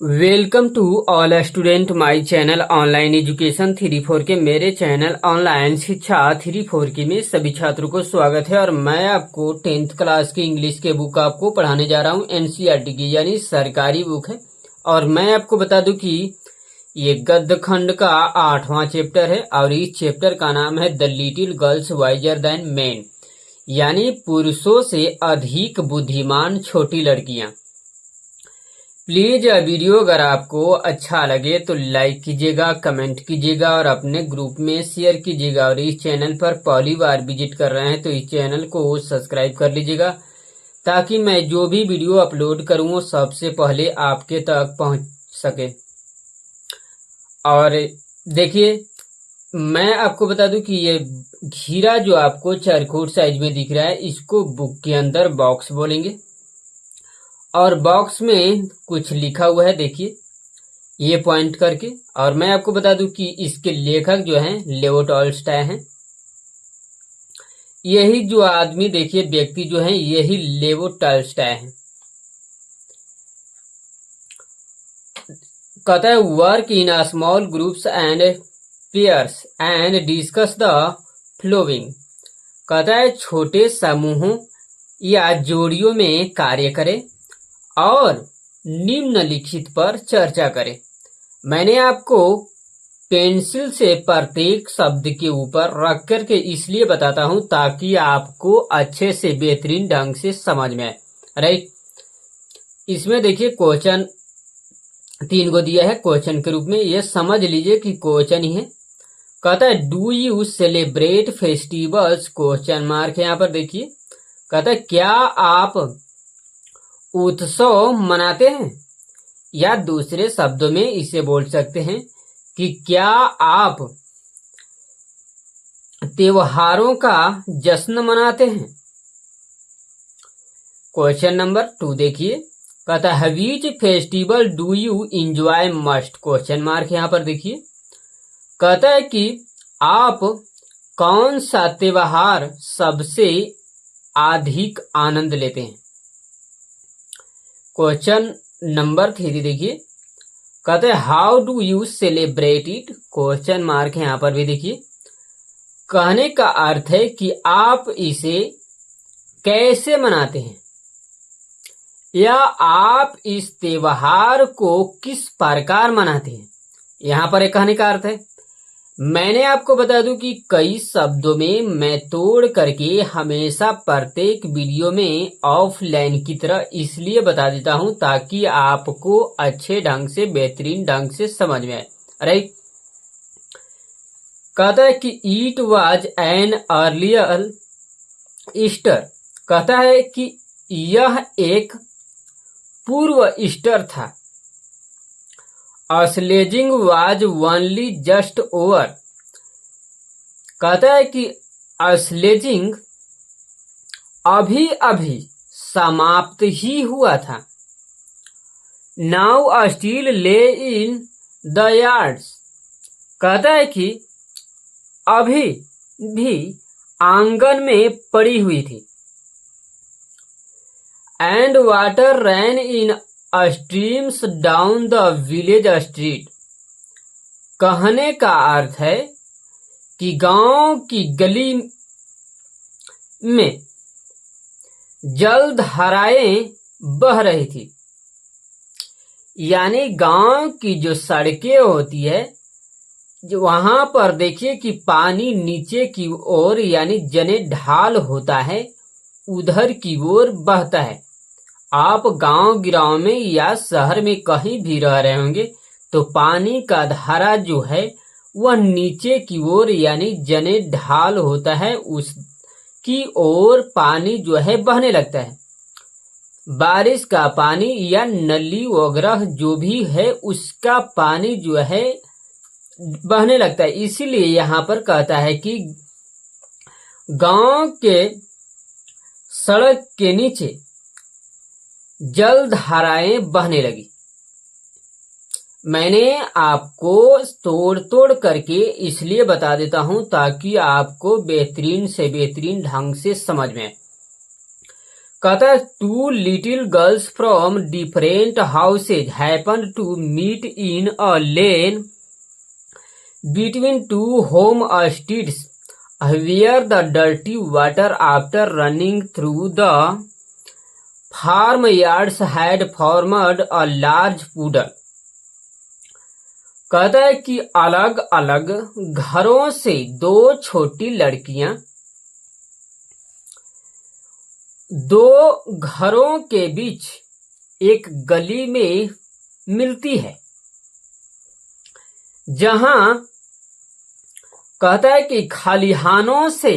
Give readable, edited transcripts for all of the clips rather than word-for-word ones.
Welcome to all student my channel online education 3-4 के मेरे channel online शिक्षा 3-4 की में सभी छात्रों को स्वागत है। और मैं आपको 10th क्लास की इंग्लिश के बुक आपको पढ़ाने जा रहा हूं। एनसीईआरटी की यानी सरकारी बुक है। और मैं आपको बता दूं कि ये गद्य खंड का 8वां चैप्टर है और इस चैप्टर का नाम है the little girls visor then main, यानी पुरुषों से अधिक बुद्धिमान छोटी लड़कियां। प्लीज वीडियो अगर आपको अच्छा लगे तो लाइक कीजिएगा, कमेंट कीजिएगा और अपने ग्रुप में शेयर कीजिएगा। और इस चैनल पर पहली बार विजिट कर रहे हैं तो इस चैनल को सब्सक्राइब कर लीजिएगा ताकि मैं जो भी वीडियो अपलोड करूं वो सबसे पहले आपके तक पहुंच सके। और देखिए, मैं आपको बता दूं कि ये घेरा जो आपको चरखोट साइज में दिख रहा है इसको बुक के अंदर बॉक्स बोलेंगे। और बॉक्स में कुछ लिखा हुआ है, देखिए ये पॉइंट करके। और मैं आपको बता दूं कि इसके लेखक जो हैं लेओ टॉल्स्टॉय हैं। यही जो आदमी देखिए व्यक्ति जो है यही लेओ टॉल्स्टॉय हैं। कहता है work in a small groups and pairs and discuss the flowing. कहता है छोटे समूहों या जोड़ियों में कार्य करें और निम्नलिखित पर चर्चा करें। मैंने आपको पेंसिल से प्रत्येक शब्द के ऊपर रख करके इसलिए बताता हूं ताकि आपको अच्छे से बेहतरीन ढंग से समझ में आए। राइट, इसमें देखिए क्वेश्चन 3 को दिया है क्वेश्चन के रूप में, ये समझ लीजिए कि क्वेश्चन ही है। कहता है do you celebrate festivals, question mark है यहाँ पर देखिए। कहता है क्या आप उत्सव मनाते हैं, या दूसरे शब्दों में इसे बोल सकते हैं कि क्या आप त्योहारों का जश्न मनाते हैं। क्वेश्चन नंबर 2 देखिए। कहता है which festival do you enjoy must, question mark यहां पर देखिए। कहता है कि आप कौन सा त्योहार सबसे अधिक आनंद लेते हैं। क्वेश्चन नंबर 3 देखिए। कहते हैं how do you celebrate it, question mark है यहां पर भी देखिए। कहने का अर्थ है कि आप इसे कैसे मनाते हैं या आप इस त्योहार को किस प्रकार मनाते हैं। यहां पर एक कहने का अर्थ है। मैंने आपको बता दूं कि कई शब्दों में मैं तोड़ करके हमेशा प्रत्येक वीडियो में ऑफलाइन की तरह इसलिए बता देता हूं ताकि आपको अच्छे ढंग से बेहतरीन ढंग से समझ में आए। राइट, कहता है कि it was an earlier Easter. कहता है कि यह एक पूर्व ईस्टर था। Sledging was only just over. कहता है कि स्लेजिंग अभी अभी समाप्त ही हुआ था। नाउ स्टिल ले इन द यार्ड्स। कहता है कि अभी भी आंगन में पड़ी हुई थी। And water ran in streams down the village street. कहने का अर्थ है कि गांव की गली में जलधाराएं बह रही थी। यानी गांव की जो सड़कें होती है जो वहां पर देखिए कि पानी नीचे की ओर यानी जने ढाल होता है उधर की ओर बहता है। आप गांव गिराव में या शहर में कहीं भी रह रहे होंगे तो पानी का धारा जो है वह नीचे की ओर यानी जने ढाल होता है उसकी ओर पानी जो है बहने लगता है। बारिश का पानी या नली वगैरह जो भी है उसका पानी जो है बहने लगता है। इसीलिए यहाँ पर कहता है कि गांव के सड़क के नीचे जलधाराएं बहने लगी। मैंने आपको तोड़ तोड़ करके इसलिए बता देता हूं ताकि आपको बेहतरीन से बेहतरीन ढंग से समझ में आए। कहता है two little girls from different houses happen to meet in a lane between two home streets where the dirty water after running through the farmyards had formed a large puddle। कहता है कि अलग अलग घरों से दो छोटी लड़कियां दो घरों के बीच एक गली में मिलती है, जहां कहता है कि खलिहानों से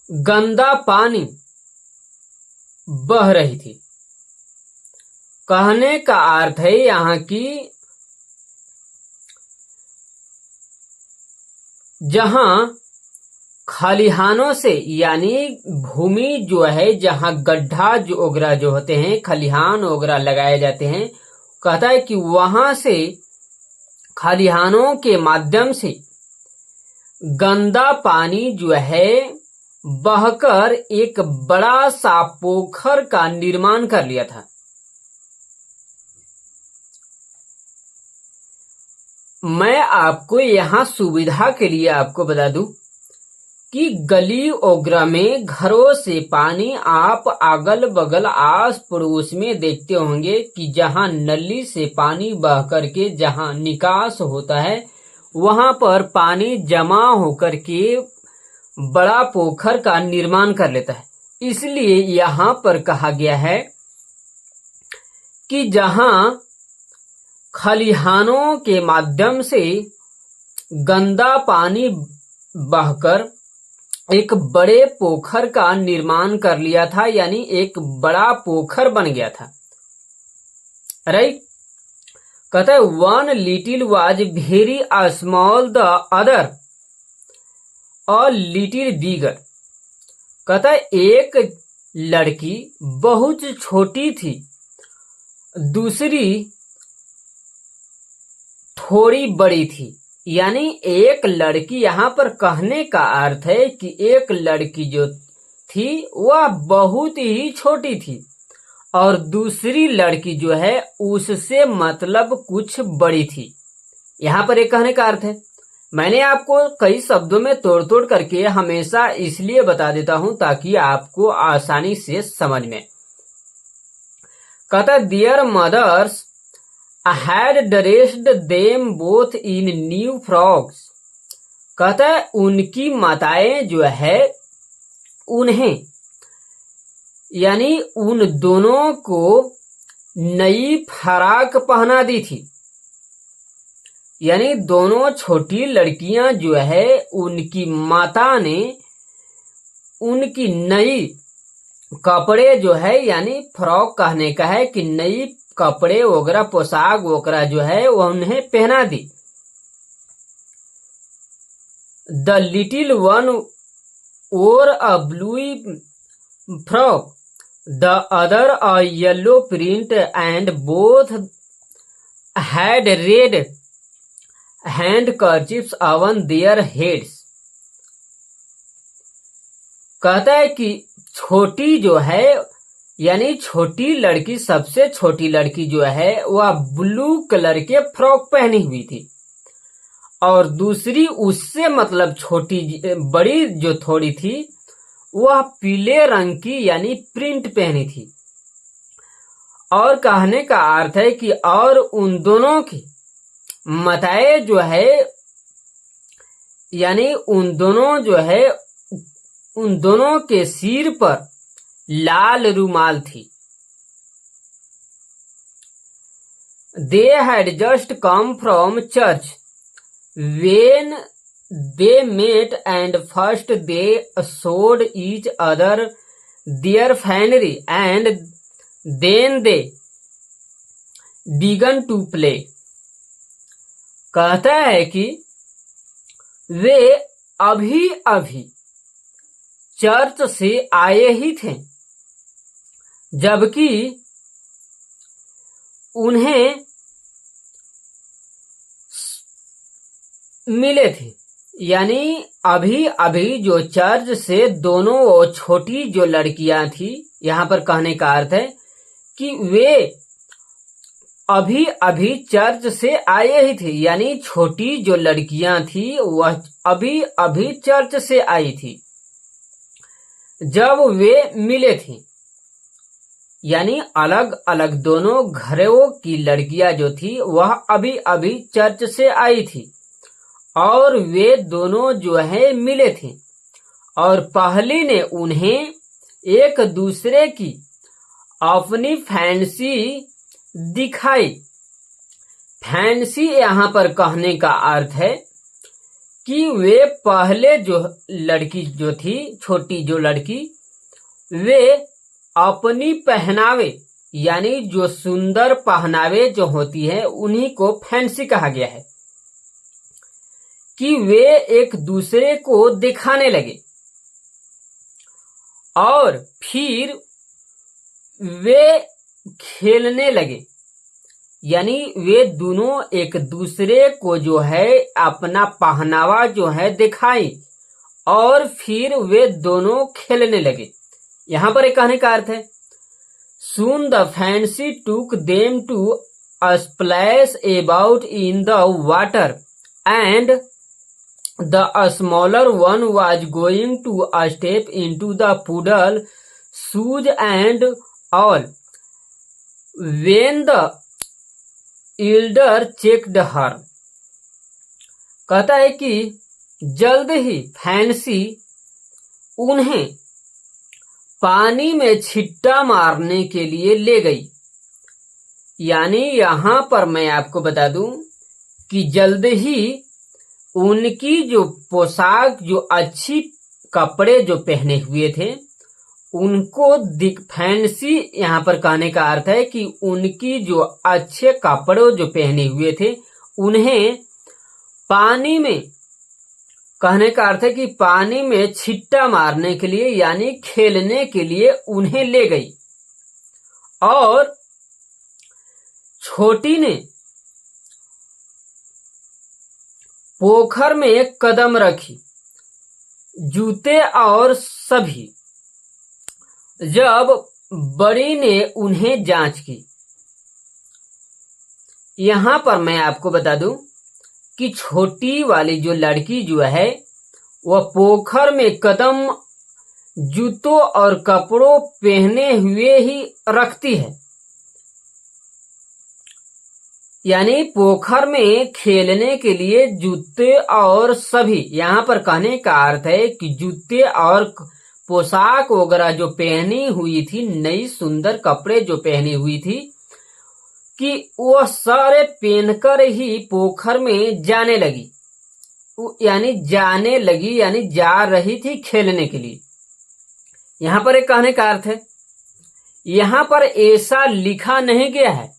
गंदा पानी बह रही थी। कहने का अर्थ है यहाँ की जहां खलिहानों से यानी भूमि जो है जहां गड्ढा जो ओगरा जो होते हैं खलिहान ओगरा लगाए जाते हैं, कहता है कि वहां से खलिहानों के माध्यम से गंदा पानी जो है बहकर एक बड़ा सा पोखर का निर्माण कर लिया था। मैं आपको यहां सुविधा के लिए आपको बता दूं कि गली ओगरा में घरों से पानी आप अगल बगल आस पड़ोस में देखते होंगे कि जहां नली से पानी बह करके जहां निकास होता है वहां पर पानी जमा होकर के बड़ा पोखर का निर्माण कर लेता है। इसलिए यहां पर कहा गया है कि जहां खलिहानों के माध्यम से गंदा पानी बहकर एक बड़े पोखर का निर्माण कर लिया था, यानी एक बड़ा पोखर बन गया था। राइट। कहता है one little was very small the other a little bigger. कहता है एक लड़की बहुत छोटी थी, दूसरी थोड़ी बड़ी थी। यानी एक लड़की, यहां पर कहने का अर्थ है कि एक लड़की जो थी वह बहुत ही छोटी थी और दूसरी लड़की जो है उससे मतलब कुछ बड़ी थी। यहां पर एक कहने का अर्थ है। मैंने आपको कई शब्दों में तोड़ तोड़ करके हमेशा इसलिए बता देता हूं ताकि आपको आसानी से समझ में। कहता their mothers had dressed them both in new frocks। कहता है उनकी माताएं जो है उन्हें यानी उन दोनों को नई फराक पहना दी थी। यानी दोनों छोटी लड़कियां जो है उनकी माता ने उनकी नई कपड़े जो है यानी फ्रॉक कहने का है कि नई कपड़े वगैरह पोशाक वगैरह जो है वह उन्हें पहना दी। The little one or a blue frock the other a yellow print and both had red handkerchiefs on their heads. कहता है कि छोटी जो है यानी छोटी लड़की, सबसे छोटी लड़की जो है वह ब्लू कलर के फ्रॉक पहनी हुई थी और दूसरी उससे मतलब छोटी बड़ी जो थोड़ी थी वह पीले रंग की यानी प्रिंट पहनी थी। और कहने का अर्थ है कि और उन दोनों की माताएं जो है यानी उन दोनों के सिर पर लाल रुमाल थी। They had just come from church when they met and first they showed each other their finery and then they began to play। कहता है कि वे अभी अभी चर्च से आए ही थे जबकि उन्हें मिले थे यानी अभी अभी जो चर्च से दोनों वो छोटी जो लड़कियां थी, यहाँ पर कहने का अर्थ है कि वे अभी अभी चर्च से आए ही थे। यानी छोटी जो लड़कियां थी वह अभी अभी चर्च से आई थी जब वे मिले थे। यानी अलग अलग दोनों घरों की लड़कियां जो थी वह अभी अभी चर्च से आई थी और वे दोनों जो है मिले थे और पहली ने उन्हें एक दूसरे की अपनी फैंसी दिखाई। फैंसी यहाँ पर कहने का अर्थ है कि वे पहले जो लड़की जो थी, छोटी जो लड़की, वे अपनी पहनावे यानी जो सुंदर पहनावे जो होती है उन्हीं को फैंसी कहा गया है कि वे एक दूसरे को दिखाने लगे और फिर वे खेलने लगे। यानी वे दोनों एक दूसरे को जो है अपना पहनावा जो है दिखाई और फिर वे दोनों खेलने लगे। यहाँ पर एक कहने का अर्थ है Soon the fancy took them to a splash about in the water and the smaller one was going to step into the puddle, shoes and all. When the elder checked her, कहता है कि जल्द ही fancy उन्हें पानी में छिट्टा मारने के लिए ले गई। यानी यहाँ पर मैं आपको बता दूं कि जल्द ही उनकी जो पोशाक, जो अच्छी कपड़े जो पहने हुए थे उनको फैंसी, यहाँ पर कहने का अर्थ है कि उनकी जो अच्छे कपड़े जो पहने हुए थे उन्हें पानी में, कहने का अर्थ है कि पानी में छिट्टा मारने के लिए यानी खेलने के लिए उन्हें ले गई और छोटी ने पोखर में एक कदम रखी, जूते और सभी। जब बड़ी ने उन्हें जांच की। यहां पर मैं आपको बता दूं कि छोटी वाली जो लड़की जो है वह पोखर में कदम जूतों और कपड़ों पहने हुए ही रखती है। यानी पोखर में खेलने के लिए जूते और सभी, यहाँ पर कहने का अर्थ है कि जूते और पोशाक वगैरह जो पहनी हुई थी, नई सुंदर कपड़े जो पहनी हुई थी, कि वह सारे पहनकर ही पोखर में जाने लगी। यानी जाने लगी यानी जा रही थी खेलने के लिए। यहाँ पर एक कहने का अर्थ है, यहाँ पर ऐसा लिखा नहीं गया है,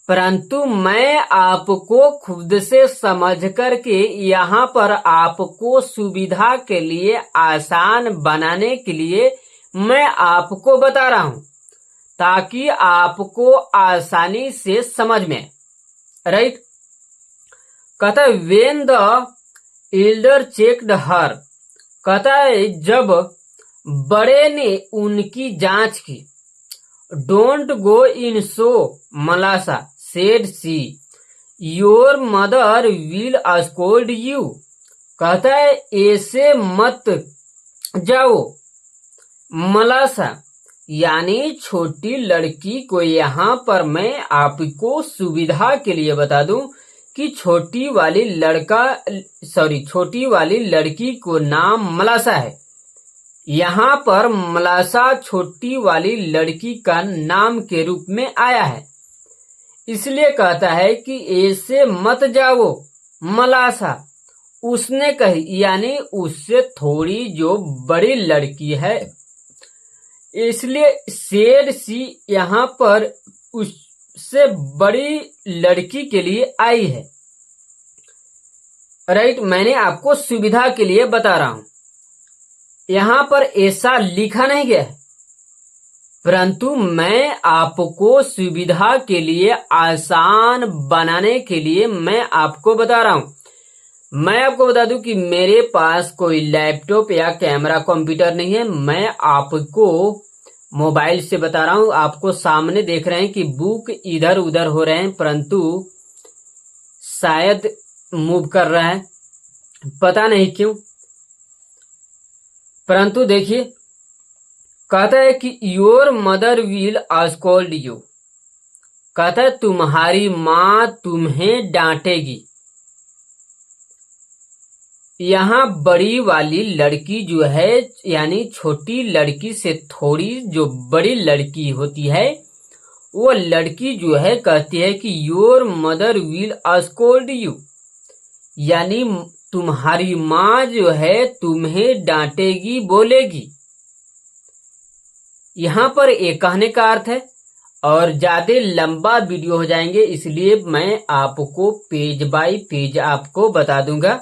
परंतु मैं आपको खुद से समझ करके यहाँ पर आपको सुविधा के लिए, आसान बनाने के लिए मैं आपको बता रहा हूं ताकि आपको आसानी से समझ में, राइट। कहता है when the elder checked her, कहता है जब बड़े ने उनकी जांच की। Don't go in so Malasha said see, your mother will scold you, कहता है ऐसे मत जाओ। मलासा यानी छोटी लड़की को, यहाँ पर मैं आपको सुविधा के लिए बता दूं कि छोटी वाली लड़की को नाम मलासा है। यहाँ पर मलासा छोटी वाली लड़की का नाम के रूप में आया है, इसलिए कहता है कि ऐसे मत जाओ मलासा। उसने कही यानी उससे थोड़ी जो बड़ी लड़की है, इसलिए सेड सी यहाँ पर उससे बड़ी लड़की के लिए आई है, राइट। मैंने आपको सुविधा के लिए बता रहा हूं, यहाँ पर ऐसा लिखा नहीं गया है, परंतु मैं आपको सुविधा के लिए, आसान बनाने के लिए मैं आपको बता रहा हूं। मैं आपको बता दूं कि मेरे पास कोई लैपटॉप या कैमरा कंप्यूटर नहीं है। मैं आपको मोबाइल से बता रहा हूं। आपको सामने देख रहे हैं कि बुक इधर उधर हो रहे हैं, परंतु शायद मूव कर रहा है, पता नहीं क्यों। परंतु देखिए, कहता है कि your mother will scold you. कहता है तुम्हारी माँ तुम्हें डांटेगी। यहाँ बड़ी वाली लड़की जो है, यानी छोटी लड़की से थोड़ी जो बड़ी लड़की होती है, वो लड़की जो है कहती है कि your mother will scold you, यानी तुम्हारी माँ जो है तुम्हें डांटेगी, बोलेगी। यहाँ पर एक कहने का अर्थ है, और ज्यादा लंबा वीडियो हो जाएंगे, इसलिए मैं आपको पेज बाय पेज आपको बता दूंगा।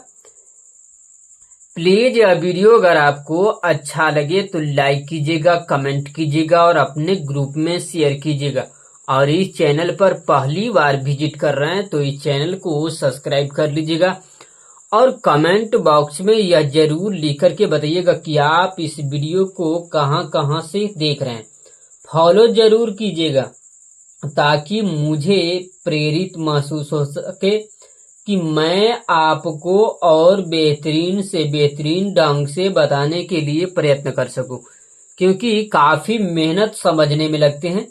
प्लीज यह वीडियो अगर आपको अच्छा लगे तो लाइक कीजिएगा, कमेंट कीजिएगा और अपने ग्रुप में शेयर कीजिएगा। और इस चैनल पर पहली बार विजिट कर रहे हैं तो इस चैनल को सब्सक्राइब कर लीजिएगा। और कमेंट बॉक्स में यह जरूर लिख करके बताइएगा कि आप इस वीडियो को कहां से देख रहे हैं। फॉलो जरूर कीजिएगा ताकि मुझे प्रेरित महसूस हो सके कि मैं आपको और बेहतरीन से बेहतरीन ढंग से बताने के लिए प्रयत्न कर सकूं, क्योंकि काफी मेहनत समझने में लगते हैं।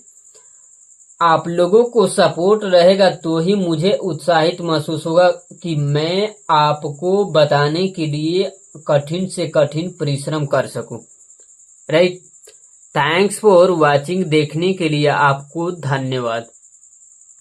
आप लोगों को सपोर्ट रहेगा तो ही मुझे उत्साहित महसूस होगा कि मैं आपको बताने के लिए कठिन से कठिन परिश्रम कर सकूं। राइट। Thanks for watching. देखने के लिए आपको धन्यवाद।